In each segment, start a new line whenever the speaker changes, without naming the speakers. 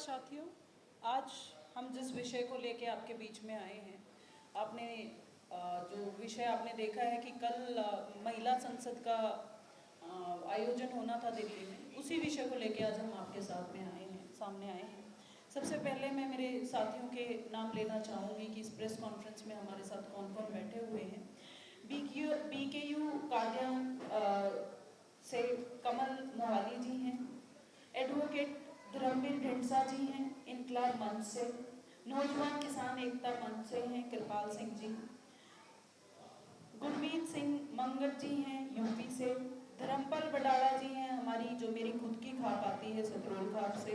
साथियों, आज हम जिस विषय को लेके आपके बीच में आए हैं, आपने जो विषय आपने देखा है कि कल महिला संसद का आयोजन होना था दिल्ली में, उसी विषय को लेके आज हम आपके साथ में आए हैं, सामने आए हैं। सबसे पहले मैं मेरे साथियों के नाम लेना चाहूँगी कि इस प्रेस कॉन्फ्रेंस में हमारे साथ कौन कौन बैठे हुए हैं। BKU कादियां से कमल मोहाली जी हैं, एडवोकेट धर्मवीर ढिंडसा जी हैं इनकलाब मंच से, नौजवान किसान एकता मंच से हैं कृपाल सिंह जी, गुरमीत सिंह मंगट जी हैं यूपी से, धर्मपाल बडाड़ा जी हैं हमारी जो मेरी खुद की खाप आती है सतरोल खाप से,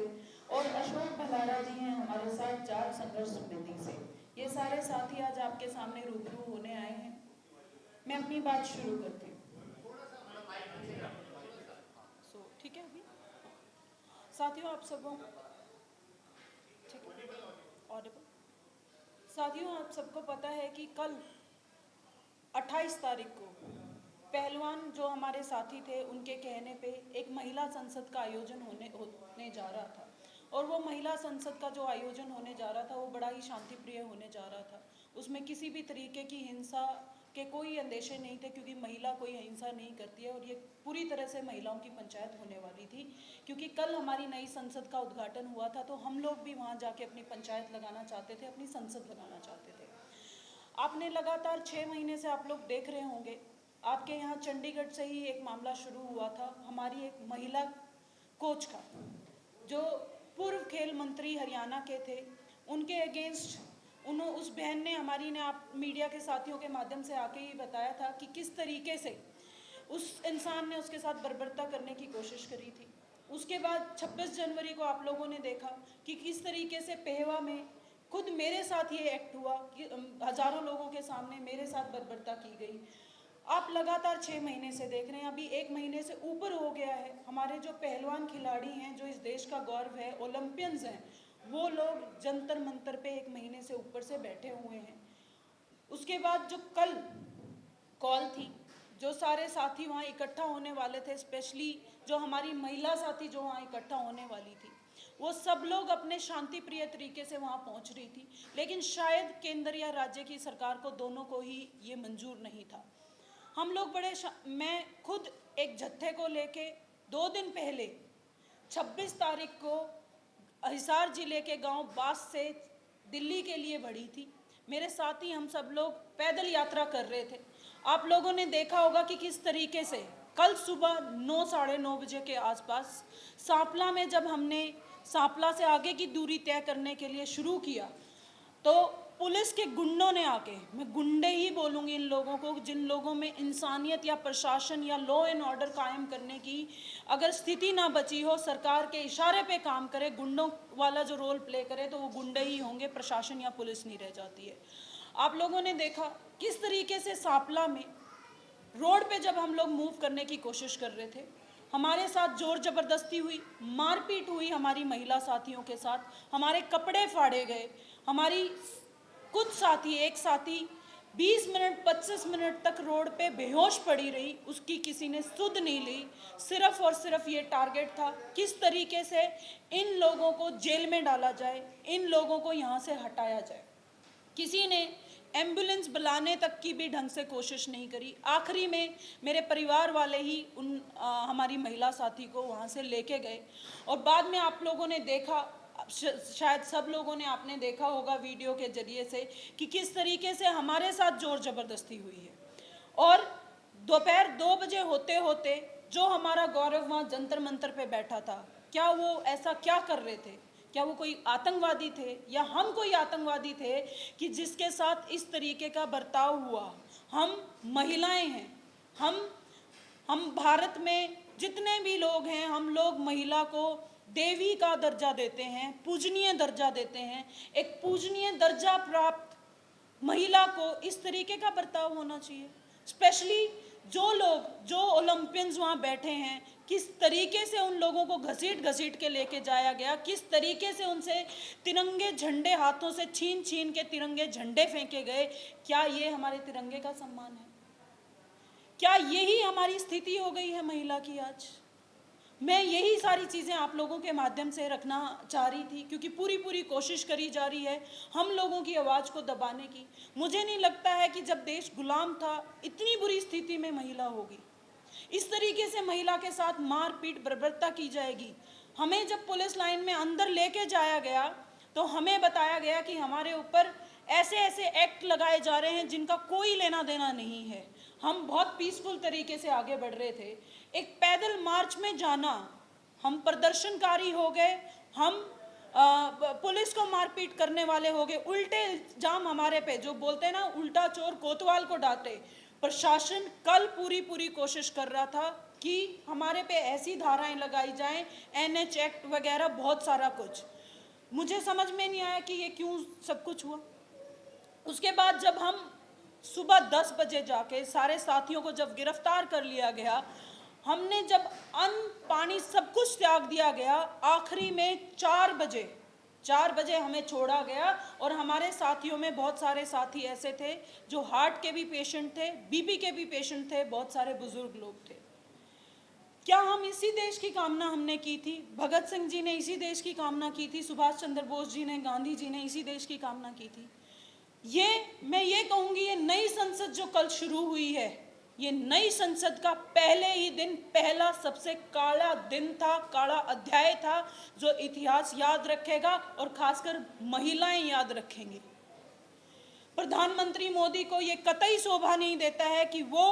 और अशोक भलारा जी हैं हमारे साथ जाट संघर्ष समिति से। ये सारे साथी आज आपके सामने रूबरू होने आए हैं। मैं अपनी बात शुरू करती हूँ। ठीक है, अभी साथियों आप सबों ऑडिबल साथियों आप सबको पता है कि कल 28 तारीख को पहलवान जो हमारे साथी थे उनके कहने पे एक महिला संसद का आयोजन होने जा रहा था, और वो महिला संसद का जो आयोजन होने जा रहा था वो बड़ा ही शांतिप्रिय होने जा रहा था। उसमें किसी भी तरीके की हिंसा के कोई अंदेशे नहीं थे, क्योंकि महिला कोई हिंसा नहीं करती है, और ये पूरी तरह से महिलाओं की पंचायत होने वाली थी। क्योंकि कल हमारी नई संसद का उद्घाटन हुआ था, तो हम लोग भी वहाँ जाके अपनी पंचायत लगाना चाहते थे, अपनी संसद लगाना चाहते थे। आपने लगातार 6 महीने से आप लोग देख रहे होंगे, आपके यहाँ चंडीगढ़ से ही एक मामला शुरू हुआ था हमारी एक महिला कोच का, जो पूर्व खेल मंत्री हरियाणा के थे। उनके अगेंस्ट उस बहन ने हमारी ने आप मीडिया के साथियों के माध्यम से आके ही बताया था कि किस तरीके से उस इंसान ने उसके साथ बर्बरता करने की कोशिश करी थी। उसके बाद 26 जनवरी को आप लोगों ने देखा कि किस तरीके से पेहवा में खुद मेरे साथ ये एक्ट हुआ कि हज़ारों लोगों के सामने मेरे साथ बर्बरता की गई। आप लगातार 6 महीने से देख रहे हैं, अभी 1 महीने से ऊपर हो गया है। हमारे जो पहलवान खिलाड़ी हैं, जो इस देश का गौरव है, ओलंपियंस हैं, वो लोग जंतर मंतर पे 1 महीने से ऊपर से बैठे हुए हैं। उसके बाद जो कल कॉल थी, जो सारे साथी वहाँ इकट्ठा होने वाले थे, स्पेशली जो हमारी महिला साथी जो वहाँ इकट्ठा होने वाली थी, वो सब लोग अपने शांतिप्रिय तरीके से वहाँ पहुँच रही थी, लेकिन शायद केंद्र या राज्य की सरकार को दोनों को ही ये मंजूर नहीं था। हम लोग मैं खुद एक जत्थे को लेके 2 दिन पहले 26 तारीख को हिसार जिले के गांव बास से दिल्ली के लिए बढ़ी थी। मेरे साथ ही हम सब लोग पैदल यात्रा कर रहे थे। आप लोगों ने देखा होगा कि किस तरीके से कल सुबह 9 साढ़े 9 बजे के आसपास सांपला में जब हमने सांपला से आगे की दूरी तय करने के लिए शुरू किया, तो पुलिस के गुंडों ने आके, मैं गुंडे ही बोलूँगी इन लोगों को, जिन लोगों में इंसानियत या प्रशासन या लॉ एंड ऑर्डर कायम करने की अगर स्थिति ना बची हो, सरकार के इशारे पे काम करे, गुंडों वाला जो रोल प्ले करे, तो वो गुंडे ही होंगे, प्रशासन या पुलिस नहीं रह जाती है। आप लोगों ने देखा किस तरीके से सांपला में रोड पे जब हम लोग मूव करने की कोशिश कर रहे थे, हमारे साथ जोर जबरदस्ती हुई, मारपीट हुई हमारी महिला साथियों के साथ, हमारे कपड़े फाड़े गए, हमारी कुछ साथी, एक साथी 20 मिनट 25 मिनट तक रोड पे बेहोश पड़ी रही, उसकी किसी ने सुध नहीं ली। सिर्फ और सिर्फ ये टारगेट था किस तरीके से इन लोगों को जेल में डाला जाए, इन लोगों को यहाँ से हटाया जाए। किसी ने एम्बुलेंस बुलाने तक की भी ढंग से कोशिश नहीं करी। आखिरी में मेरे परिवार वाले ही हमारी महिला साथी को वहाँ से लेके गए, और बाद में आप लोगों ने देखा, शायद सब लोगों ने आपने देखा होगा वीडियो के जरिए से, कि किस तरीके से हमारे साथ जोर जबरदस्ती हुई है। और दोपहर 2 बजे होते होते जो हमारा गौरव वहाँ जंतर मंतर पे बैठा था, क्या वो ऐसा क्या कर रहे थे? क्या वो कोई आतंकवादी थे, या हम कोई आतंकवादी थे कि जिसके साथ इस तरीके का बर्ताव हुआ? हम महिलाएं हैं, हम भारत में जितने भी लोग हैं, हम लोग महिला को देवी का दर्जा देते हैं, पूजनीय दर्जा देते हैं। एक पूजनीय दर्जा प्राप्त महिला को इस तरीके का बर्ताव होना चाहिए। स्पेशली जो लोग, जो ओलंपियंस वहाँ बैठे हैं, किस तरीके से उन लोगों को घसीट घसीट के लेके जाया गया, किस तरीके से उनसे तिरंगे झंडे हाथों से छीन छीन के तिरंगे झंडे फेंके गए। क्या ये हमारे तिरंगे का सम्मान है? क्या यही हमारी स्थिति हो गई है महिला की आज? मैं यही सारी चीज़ें आप लोगों के माध्यम से रखना चाह रही थी, क्योंकि पूरी कोशिश करी जा रही है हम लोगों की आवाज़ को दबाने की। मुझे नहीं लगता है कि जब देश गुलाम था इतनी बुरी स्थिति में महिला होगी, इस तरीके से महिला के साथ मारपीट बर्बरता की जाएगी। हमें जब पुलिस लाइन में अंदर लेके जाया गया तो हमें बताया गया कि हमारे ऊपर ऐसे ऐसे एक्ट लगाए जा रहे हैं जिनका कोई लेना देना नहीं है। हम बहुत पीसफुल तरीके से आगे बढ़ रहे थे। एक पैदल मार्च में जाना, हम प्रदर्शनकारी हो गए, हम पुलिस को मारपीट करने वाले हो गए, उल्टे इल्जाम हमारे पे, जो बोलते हैं ना उल्टा चोर कोतवाल को डांटे। प्रशासन कल पूरी कोशिश कर रहा था कि हमारे पे ऐसी धाराएं लगाई जाएं, NH एक्ट वगैरह बहुत सारा कुछ। मुझे समझ में नहीं आया कि ये क्यों सब कुछ हुआ। उसके बाद जब हम सुबह 10 बजे जाके सारे साथियों को जब गिरफ्तार कर लिया गया, हमने जब अन्न पानी सब कुछ त्याग दिया गया, आखिरी में 4 बजे हमें छोड़ा गया। और हमारे साथियों में बहुत सारे साथी ऐसे थे जो हार्ट के भी पेशेंट थे, BP के भी पेशेंट थे, बहुत सारे बुजुर्ग लोग थे। क्या हम इसी देश की कामना हमने की थी? भगत सिंह जी ने इसी देश की कामना की थी, सुभाष चंद्र बोस जी ने, गांधी जी ने इसी देश की कामना की थी। मैं ये कहूँगी, ये नई संसद जो कल शुरू हुई है, ये नई संसद का पहले ही दिन पहला सबसे काला दिन था, काला अध्याय था, जो इतिहास याद रखेगा और खासकर महिलाएं याद रखेंगी। प्रधानमंत्री मोदी को ये कतई शोभा नहीं देता है कि वो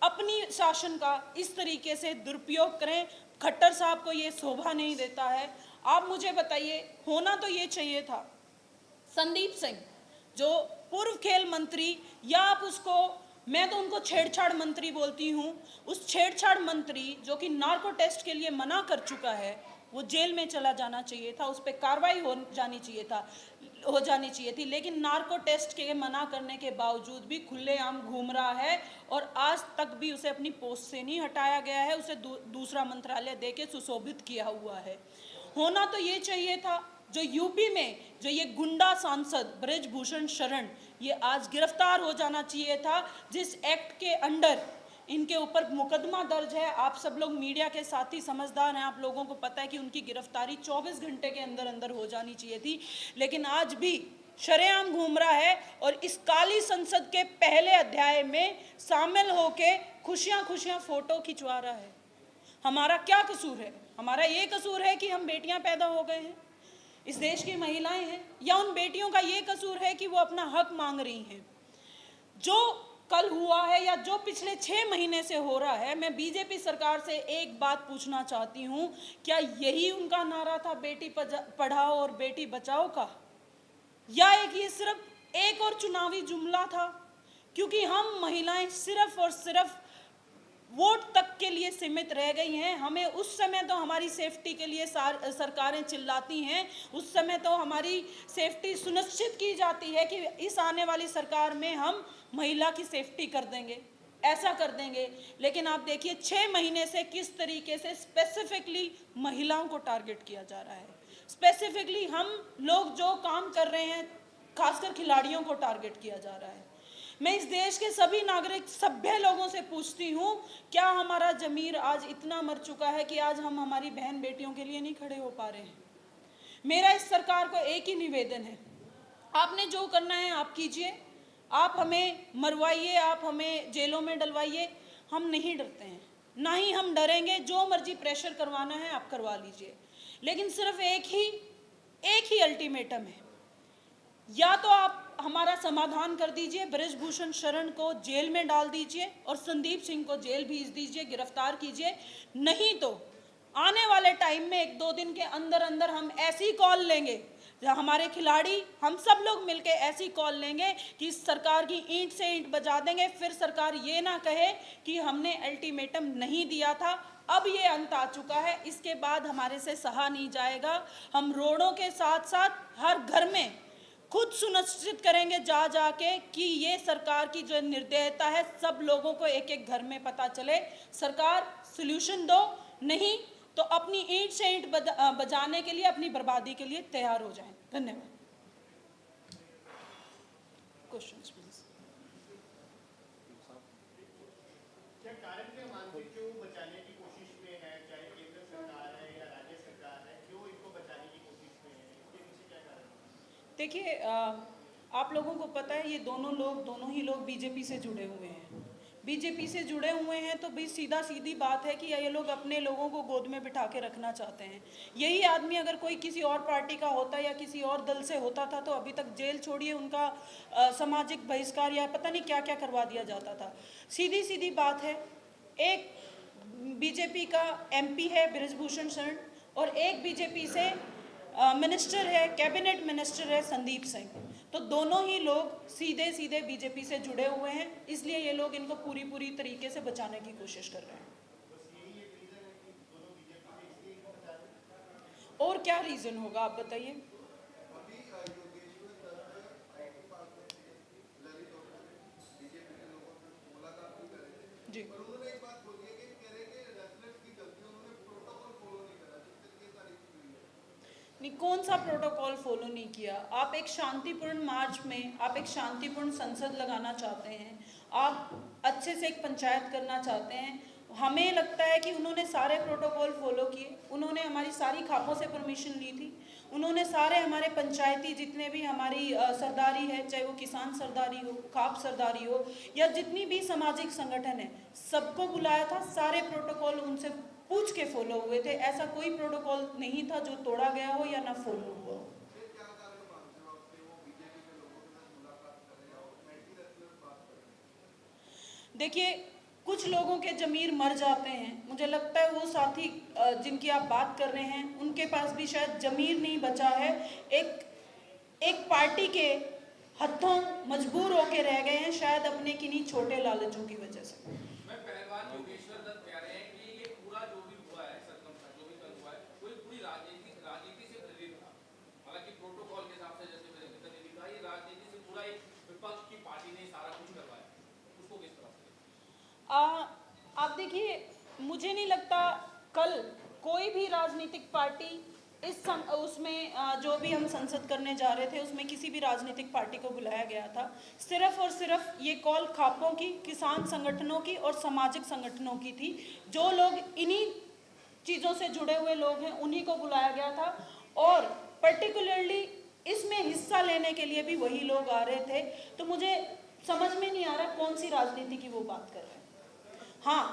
अपनी शासन का इस तरीके से दुरुपयोग करें। खट्टर साहब को ये शोभा नहीं देता है। आप मुझे बताइए, होना तो ये चाहिए था संदीप सिंह जो पूर्व खेल मंत्री, या आप उसको, मैं तो उनको छेड़छाड़ मंत्री बोलती हूँ, उस छेड़छाड़ मंत्री जो कि नार्को टेस्ट के लिए मना कर चुका है, वो जेल में चला जाना चाहिए था, उस पर कार्रवाई हो जानी चाहिए थी। लेकिन नार्को टेस्ट के मना करने के बावजूद भी खुलेआम घूम रहा है और आज तक भी उसे अपनी पोस्ट से नहीं हटाया गया है, उसे दूसरा मंत्रालय देके सुशोभित किया हुआ है। होना तो ये चाहिए था जो यूपी में जो ये गुंडा सांसद ब्रजभूषण शरण, ये आज गिरफ्तार हो जाना चाहिए था, जिस एक्ट के अंडर इनके ऊपर मुकदमा दर्ज है। आप सब लोग मीडिया के साथी समझदार हैं, आप लोगों को पता है कि उनकी गिरफ्तारी 24 घंटे के अंदर अंदर हो जानी चाहिए थी, लेकिन आज भी शरेआम घूम रहा है और इस काली संसद के पहले अध्याय में शामिल होके खुशियां फोटो खिंचवा रहा है। हमारा क्या कसूर है? हमारा ये कसूर है कि हम बेटियां पैदा हो गए हैं, इस देश की महिलाएं हैं, या उन बेटियों का ये कसूर है कि वो अपना हक मांग रही हैं? जो कल हुआ है या जो पिछले 6 महीने से हो रहा है, मैं बीजेपी सरकार से एक बात पूछना चाहती हूं, क्या यही उनका नारा था बेटी पढ़ाओ और बेटी बचाओ का, या ये सिर्फ एक और चुनावी जुमला था? क्योंकि हम महिलाएं सिर्फ और सिर्फ वोट तक के लिए सीमित रह गई हैं। हमें उस समय तो हमारी सेफ्टी के लिए सरकारें चिल्लाती हैं, उस समय तो हमारी सेफ्टी सुनिश्चित की जाती है कि इस आने वाली सरकार में हम महिला की सेफ्टी कर देंगे, ऐसा कर देंगे। लेकिन आप देखिए 6 महीने से किस तरीके से स्पेसिफिकली महिलाओं को टारगेट किया जा रहा है। स्पेसिफिकली हम लोग जो काम कर रहे हैं, खासकर खिलाड़ियों को टारगेट किया जा रहा है। मैं इस देश के सभी नागरिक सभ्य लोगों से पूछती हूँ, क्या हमारा ज़मीर आज इतना मर चुका है कि आज हम हमारी बहन बेटियों के लिए नहीं खड़े हो पा रहे हैं? मेरा इस सरकार को एक ही निवेदन है, आपने जो करना है आप कीजिए, आप हमें मरवाइए, आप हमें जेलों में डलवाइए, हम नहीं डरते हैं, ना ही हम डरेंगे। जो मर्जी प्रेशर करवाना है आप करवा लीजिए, लेकिन सिर्फ एक ही अल्टीमेटम है, या तो आप हमारा समाधान कर दीजिए, ब्रजभूषण शरण को जेल में डाल दीजिए और संदीप सिंह को जेल भेज दीजिए, गिरफ्तार कीजिए, नहीं तो आने वाले टाइम में 1-2 दिन के अंदर अंदर हम ऐसी कॉल लेंगे, हमारे खिलाड़ी, हम सब लोग मिलके ऐसी कॉल लेंगे कि सरकार की ईंट से ईंट बजा देंगे। फिर सरकार ये ना कहे कि हमने अल्टीमेटम नहीं दिया था, अब ये अंत आ चुका है, इसके बाद हमारे से सहा नहीं जाएगा। हम रोडों के साथ साथ हर घर में खुद सुनिश्चित करेंगे जा जाके कि ये सरकार की जो निर्दयता है सब लोगों को एक एक घर में पता चले। सरकार सॉल्यूशन दो, नहीं तो अपनी ईंट से ईंट बजाने के लिए, अपनी बर्बादी के लिए तैयार हो जाएं। धन्यवाद। Questions please. देखिए, आप लोगों को पता है ये दोनों ही लोग बीजेपी से जुड़े हुए हैं। बीजेपी से जुड़े हुए हैं तो भी सीधा सीधी बात है कि ये लोग अपने लोगों को गोद में बिठा के रखना चाहते हैं। यही आदमी अगर कोई किसी और पार्टी का होता या किसी और दल से होता था तो अभी तक जेल छोड़िए उनका सामाजिक बहिष्कार या पता नहीं क्या क्या करवा दिया जाता था। सीधी सीधी बात है, एक बीजेपी का एमपी है बृजभूषण शरण और एक बीजेपी से मिनिस्टर है, कैबिनेट मिनिस्टर है संदीप सिंह। तो दोनों ही लोग सीधे सीधे बीजेपी से जुड़े हुए हैं, इसलिए ये लोग इनको पूरी तरीके से बचाने की कोशिश कर रहे हैं। और क्या रीज़न होगा आप बताइए। जी नहीं, कौन सा प्रोटोकॉल फॉलो नहीं किया? आप एक शांतिपूर्ण मार्च में, आप एक शांतिपूर्ण संसद लगाना चाहते हैं, आप अच्छे से एक पंचायत करना चाहते हैं। हमें लगता है कि उन्होंने सारे प्रोटोकॉल फॉलो किए, उन्होंने हमारी सारी खापों से परमिशन ली थी, उन्होंने सारे हमारे पंचायती जितने भी हमारी सरदारी है, चाहे वो किसान सरदारी हो, खाप सरदारी हो या जितनी भी सामाजिक संगठन है, सबको बुलाया था। सारे प्रोटोकॉल उनसे पूछ के फॉलो हुए थे। ऐसा कोई प्रोटोकॉल नहीं था जो तोड़ा गया हो या ना फॉलो हुआ हो। देखिए, कुछ लोगों के जमीर मर जाते हैं। मुझे लगता है वो साथी जिनकी आप बात कर रहे हैं उनके पास भी शायद जमीर नहीं बचा है। एक एक पार्टी के हथों मजबूर होके रह गए हैं, शायद अपने किन्हीं छोटे लालचों की वजह से।
मैं पहलवान योगेश्वर दत्त कह रहे हैं कि ये पूरा जो भी हुआ है, सरकमस्टेंस जो भी कल हुआ है, वो पूरी राजनीति से प्रेरित था। हालांकि प्रोटोकॉल के हिसाब से जैसे मैंने भी कहा, ये राजनीति से पूरा एक विपक्ष की पार्टी ने सारा कुछ करवाया। उसको किस तरह से
आप देखिए, मुझे नहीं लगता कल कोई भी राजनीतिक पार्टी उसमें जो भी हम संसद करने जा रहे थे उसमें किसी भी राजनीतिक पार्टी को बुलाया गया था। सिर्फ और सिर्फ ये कॉल खापों की, किसान संगठनों की और सामाजिक संगठनों की थी। जो लोग इन्हीं चीज़ों से जुड़े हुए लोग हैं उन्हीं को बुलाया गया था और पर्टिकुलरली इसमें हिस्सा लेने के लिए भी वही लोग आ रहे थे। तो मुझे समझ में नहीं आ रहा कौन सी राजनीति की वो बात कर रहे हैं। हाँ,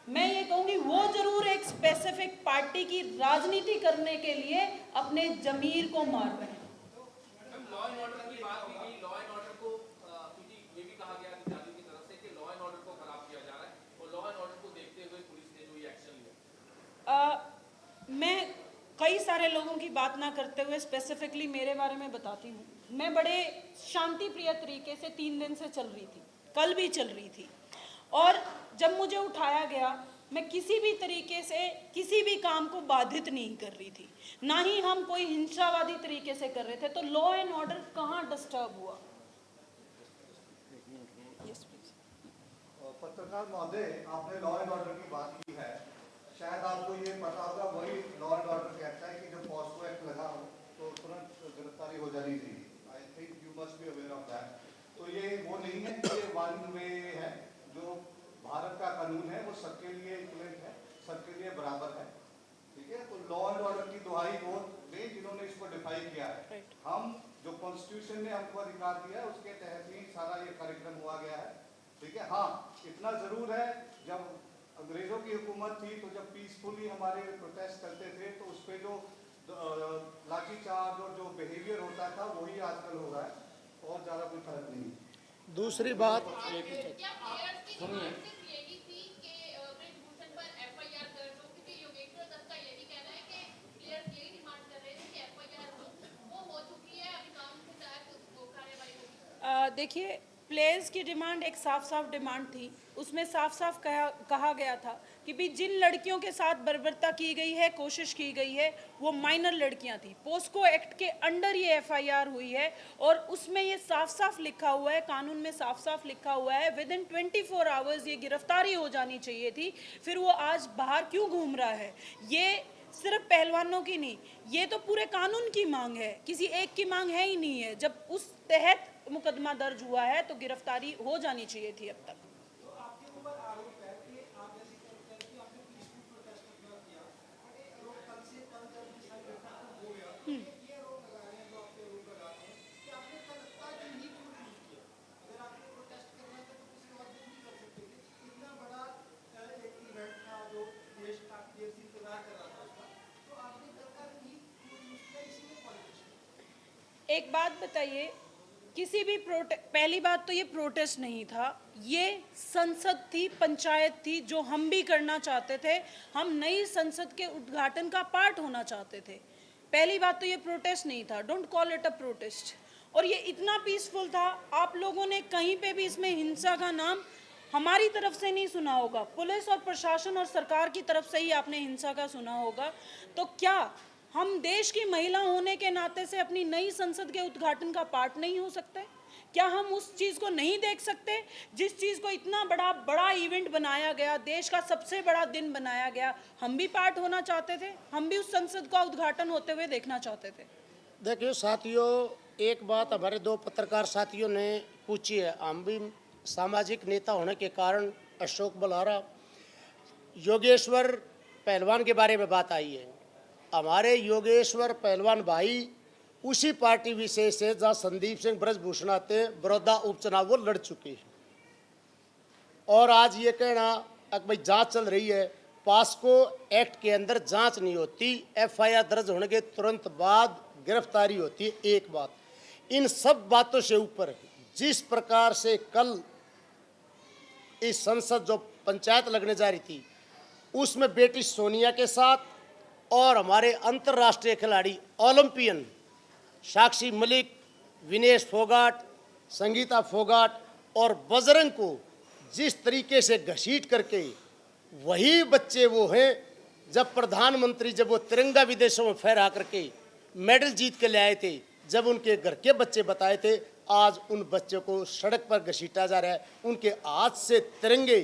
मैं ये कहूँगी वो जरूर एक स्पेसिफिक पार्टी की राजनीति करने के लिए अपने जमीर को मार रहे हैं।
लॉ एंड ऑर्डर की बात भी की, लॉ एंड ऑर्डर को क्योंकि ये भी कहा गया विद्यार्थियों की तरफ से कि लॉ एंड ऑर्डर को खराब किया जा रहा है और लॉ एंड ऑर्डर को देखते हुए पुलिस ने जो ये एक्शन लिया।
मैं कई सारे लोगों की बात ना करते हुए स्पेसिफिकली मेरे बारे में बताती हूँ। मैं बड़े शांति प्रिय तरीके से 3 दिन से चल रही थी, कल भी चल रही थी, और जब मुझे उठाया गया मैं किसी भी तरीके से किसी भी काम को बाधित नहीं कर रही थी, ना ही हम कोई हिंसावादी तरीके से कर रहे थे। तो लॉ एंड ऑर्डर कहाँ डिस्टर्ब हुआ? Yes please.
पत्रकार महोदय, आपने लॉ एंड ऑर्डर की बात की है। शायद आपको ये पता होगा, वही लॉ एंड ऑर्डर कहता है कि जब पॉस्को एक्ट लगा हो तो तुरंत गिरफ्तारी हो जानी चाहिए। I think you must be aware of that. तो ये वो नहीं है कि ये वन वे है। जो भारत का कानून है वो सबके लिए इक्वलेंट है, सबके लिए बराबर है। ठीक है, तो लॉ एंड ऑर्डर की दुहाई वो दे जिन्होंने इसको डिफाइन किया है। हम जो कॉन्स्टिट्यूशन ने हमको अधिकार दिया है उसके तहत ही सारा ये कार्यक्रम हुआ गया है। ठीक है, हाँ इतना जरूर है, जब अंग्रेजों की हुकूमत थी तो जब पीसफुली हमारे प्रोटेस्ट करते थे तो उस पर जो लाठीचार्ज और जो बिहेवियर होता था वही आजकल हो रहा है, और ज़्यादा कोई फर्क नहीं।
दूसरी बात,
देखिए, प्लेयर्स की डिमांड एक साफ डिमांड थी। उसमें साफ कहा गया था कि भी जिन लड़कियों के साथ बर्बरता की गई है, कोशिश की गई है, वो माइनर लड़कियां थी। पोस्को एक्ट के अंडर ये एफआईआर हुई है और उसमें ये साफ लिखा हुआ है, कानून में साफ लिखा हुआ है विद इन 24 आवर्स ये गिरफ्तारी हो जानी चाहिए थी। फिर वो आज बाहर क्यों घूम रहा है? ये सिर्फ पहलवानों की नहीं, ये तो पूरे कानून की मांग है, किसी एक की मांग है ही नहीं है। जब उस तहत मुकदमा दर्ज हुआ है तो गिरफ्तारी हो जानी चाहिए थी अब तक। एक बात बताइए, किसी भी पहली बात तो ये प्रोटेस्ट नहीं था, ये संसद थी, पंचायत थी, जो हम भी करना चाहते थे। हम नई संसद के उद्घाटन का पार्ट होना चाहते थे। पहली बात तो ये प्रोटेस्ट नहीं था, don't call it a protest. और ये इतना पीसफुल था, आप लोगों ने कहीं पे भी इसमें हिंसा का नाम हमारी तरफ से नहीं सुना होगा, पुलिस और प्रशासन और सरकार की तरफ से ही आपने हिंसा का सुना होगा। तो क्या हम देश की महिला होने के नाते से अपनी नई संसद के उद्घाटन का पार्ट नहीं हो सकते? क्या हम उस चीज़ को नहीं देख सकते जिस चीज़ को इतना बड़ा इवेंट बनाया गया, देश का सबसे बड़ा दिन बनाया गया? हम भी पार्ट होना चाहते थे, हम भी उस संसद का उद्घाटन होते हुए देखना चाहते थे।
देखिए साथियों, एक बात हमारे दो पत्रकार साथियों ने पूछी है। हम भी सामाजिक नेता होने के कारण अशोक बलहारा, योगेश्वर पहलवान के बारे में बात आई है। हमारे योगेश्वर पहलवान भाई उसी पार्टी विशेष से जहाँ संदीप सिंह ब्रजभूषण आते हैं, बड़ौदा उपचुनाव वो लड़ चुके हैं। और आज ये कहना कि भाई जांच चल रही है, पास्को एक्ट के अंदर जांच नहीं होती, एफआईआर दर्ज होने के तुरंत बाद गिरफ्तारी होती है। एक बात, इन सब बातों से ऊपर जिस प्रकार से कल इस संसद जो पंचायत लगने जा रही थी, उसमें बेटी सोनिया के साथ और हमारे अंतर्राष्ट्रीय खिलाड़ी ओलंपियन साक्षी मलिक, विनेश फोगाट, संगीता फोगाट और बजरंग को जिस तरीके से घसीट करके, वही बच्चे वो हैं जब प्रधानमंत्री जब वो तिरंगा विदेशों में फहरा करके मेडल जीत के ले आए थे, जब उनके घर के बच्चे बताए थे, आज उन बच्चों को सड़क पर घसीटा जा रहा है। उनके हाथ से तिरंगे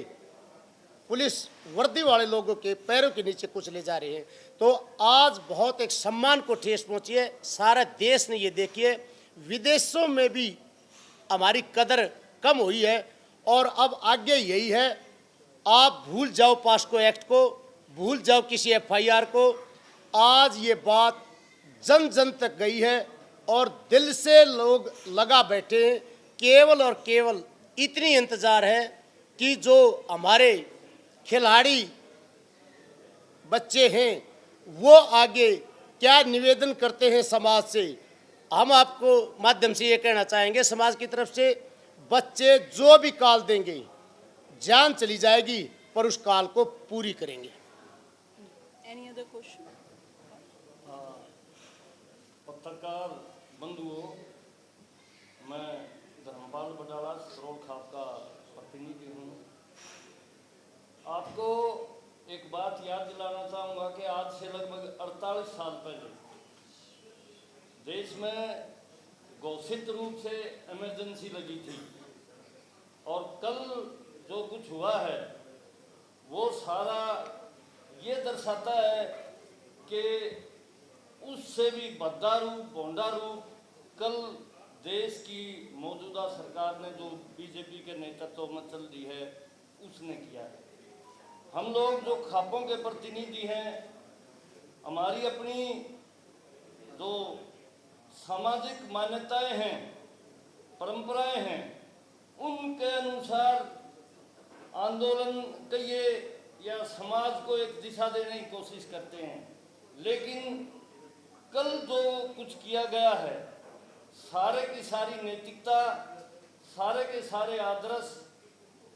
पुलिस वर्दी वाले लोगों के पैरों के नीचे कुछ ले जा रहे हैं। तो आज बहुत एक सम्मान को ठेस पहुंची है। सारा देश ने ये देखी है, विदेशों में भी हमारी कदर कम हुई है। और अब आगे यही है, आप भूल जाओ पास्को एक्ट को, भूल जाओ किसी एफआईआर को। आज ये बात जन जन तक गई है और दिल से लोग लगा बैठे हैं। केवल और केवल इतनी इंतजार है कि जो हमारे खिलाड़ी बच्चे हैं वो आगे क्या निवेदन करते हैं समाज से। हम आपको माध्यम से ये कहना चाहेंगे समाज की तरफ से, बच्चे जो भी काल देंगे, जान चली जाएगी पर उस काल को पूरी करेंगे।
Any other question?
पत्रकार बंधुओं, मैं धर्मपाल बटाला सरोल खाप का प्रतिनिधि हूँ। आपको एक बात याद दिलाना चाहूँगा कि आज से लगभग 48 साल पहले देश में घोषित रूप से इमरजेंसी लगी थी, और कल जो कुछ हुआ है वो सारा ये दर्शाता है कि उससे भी भद्दा रूप, भोंडा रूप कल देश की मौजूदा सरकार ने, जो बीजेपी के नेतृत्व में चल रही है, उसने किया है। हम लोग जो खापों के प्रतिनिधि हैं, हमारी अपनी जो सामाजिक मान्यताएं हैं, परंपराएं हैं, उनके अनुसार आंदोलन कहिए या समाज को एक दिशा देने की कोशिश करते हैं। लेकिन कल जो कुछ किया गया है, सारे की सारी नैतिकता, सारे के सारे आदर्श,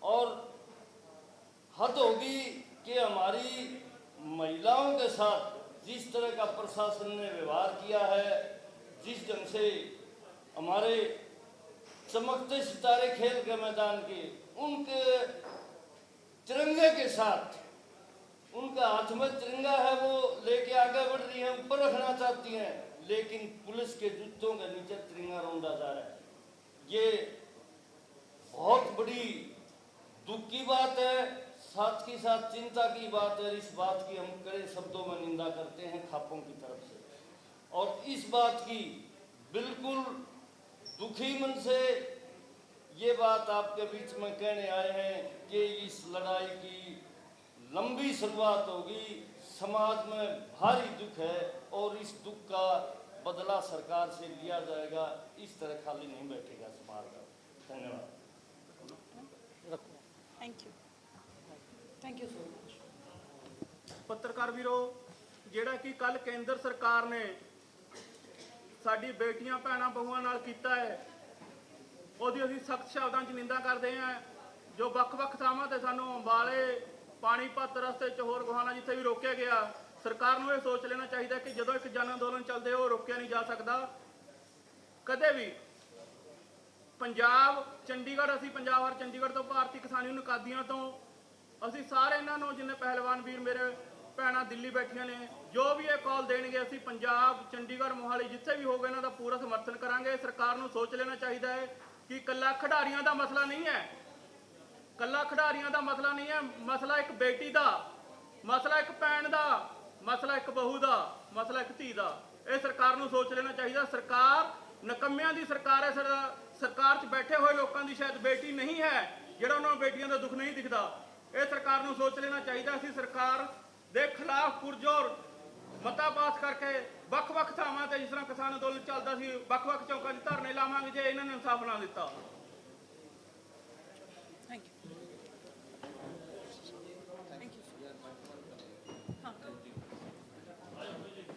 और हद होगी कि हमारी महिलाओं के साथ जिस तरह का प्रशासन ने व्यवहार किया है, जिस ढंग से हमारे चमकते सितारे खेल के मैदान के उनके तिरंगे के साथ, उनका हाथ में तिरंगा है, वो लेके आगे बढ़ रही है, ऊपर रखना चाहती हैं, लेकिन पुलिस के जूतों के नीचे तिरंगा रौंदा जा रहा है। ये बहुत बड़ी दुख की बात है, साथ ही साथ चिंता की बात है। इस बात की हम कड़े शब्दों में निंदा करते हैं खापों की तरफ से, और इस बात की बिल्कुल दुखी मन से ये बात आपके बीच में कहने आए हैं कि इस लड़ाई की लंबी शुरुआत होगी। समाज में भारी दुख है और इस दुख का बदला सरकार से लिया जाएगा। इस तरह खाली नहीं बैठेगा समाज का। धन्यवाद।
Thank you so much.
पत्रकार वीरो, ਜਿਹੜਾ कि कल केंद्र सरकार ने ਸਾਡੀ ਬੇਟੀਆਂ ਭੈਣਾਂ ਬਹੂਆਂ ਨਾਲ ਕੀਤਾ ਹੈ ਉਹਦੀ ਅਸੀਂ ਸਖਤ ਸ਼ਬਦਾਂ 'ਚ ਨਿੰਦਾ ਕਰਦੇ ਹਾਂ। ਜੋ ਵੱਖ-ਵੱਖ ਥਾਵਾਂ ਤੇ ਸਾਨੂੰ ਅੰਬਾਲੇ ਪਾਣੀਪਤ ਰਸਤੇ 'ਚ ਹੋਰ ਗੁਹਾਣਾ ਜਿੱਥੇ ਵੀ ਰੋਕਿਆ ਗਿਆ, ਸਰਕਾਰ ਨੂੰ ਇਹ ਸੋਚ ਲੈਣਾ ਚਾਹੀਦਾ ਕਿ ਜਦੋਂ ਇੱਕ ਜਨ ਅੰਦੋਲਨ ਚੱਲਦੇ ਉਹ ਰੋਕਿਆ ਨਹੀਂ ਜਾ ਸਕਦਾ ਕਦੇ ਵੀ। ਪੰਜਾਬ ਚੰਡੀਗੜ੍ਹ, ਅਸੀਂ ਪੰਜਾਬ ਔਰ ਚੰਡੀਗੜ੍ਹ ਤੋਂ ਭਾਰਤੀ ਕਿਸਾਨ ਯੂਨੀਅਨ ਕਾਦੀਆਂ ਤੋਂ ਅਸੀਂ ਸਾਰੇ ਇਹਨਾਂ ਨੂੰ ਜਿੰਨੇ ਪਹਿਲਵਾਨ ਵੀਰ ਮੇਰੇ ਭੈਣਾਂ ਦਿੱਲੀ ਬੈਠੀਆਂ ਨੇ, ਜੋ ਵੀ ਇਹ ਕਾਲ ਦੇਣਗੇ ਅਸੀਂ ਪੰਜਾਬ ਚੰਡੀਗੜ੍ਹ ਮੋਹਾਲੀ ਜਿੱਥੇ ਵੀ ਹੋਵੇ ਇਹਨਾਂ ਦਾ ਪੂਰਾ ਸਮਰਥਨ ਕਰਾਂਗੇ। ਸਰਕਾਰ ਨੂੰ ਸੋਚ ਲੈਣਾ ਚਾਹੀਦਾ ਹੈ ਕਿ ਇਕੱਲਾ ਖਿਡਾਰੀਆਂ ਦਾ ਮਸਲਾ ਨਹੀਂ ਹੈ, ਇਕੱਲਾ ਖਿਡਾਰੀਆਂ ਦਾ ਮਸਲਾ ਨਹੀਂ ਹੈ, ਮਸਲਾ ਇੱਕ ਬੇਟੀ ਦਾ, ਮਸਲਾ ਇੱਕ ਭੈਣ ਦਾ, ਮਸਲਾ ਇੱਕ ਬਹੂ ਦਾ, ਮਸਲਾ ਇੱਕ ਧੀ ਦਾ। ਇਹ ਸਰਕਾਰ ਨੂੰ ਸੋਚ ਲੈਣਾ ਚਾਹੀਦਾ। ਸਰਕਾਰ ਨਕੰਮਿਆਂ ਦੀ ਸਰਕਾਰ ਹੈ। ਸਰਕਾਰ 'ਚ ਬੈਠੇ ਹੋਏ ਲੋਕਾਂ ਦੀ ਸ਼ਾਇਦ ਬੇਟੀ ਨਹੀਂ ਹੈ ਜਿਹੜਾ ਉਹਨਾਂ ਨੂੰ ਬੇਟੀਆਂ ਦਾ ਦੁੱਖ ਨਹੀਂ ਦਿਖਦਾ। ਇਹ ਸਰਕਾਰ ਨੂੰ ਸੋਚ ਲੈਣਾ ਚਾਹੀਦਾ। ਅਸੀਂ ਸਰਕਾਰ ਦੇ ਖਿਲਾਫ ਪੁਰਜ਼ੋਰ ਮਤਾ ਪਾਸ ਕਰਕੇ ਵੱਖ-ਵੱਖ ਥਾਵਾਂ ਤੇ ਜਿਸ ਤਰ੍ਹਾਂ ਕਿਸਾਨ ਅੰਦੋਲਨ ਚੱਲਦਾ ਸੀ ਵੱਖ-ਵੱਖ ਚੌਕਾਂ 'ਚ ਧਰਨੇ ਲਾਵਾਂਗੇ ਜੇ ਇਹਨਾਂ ਨੇ ਇਨਸਾਫ ਨਾ ਦਿੱਤਾ।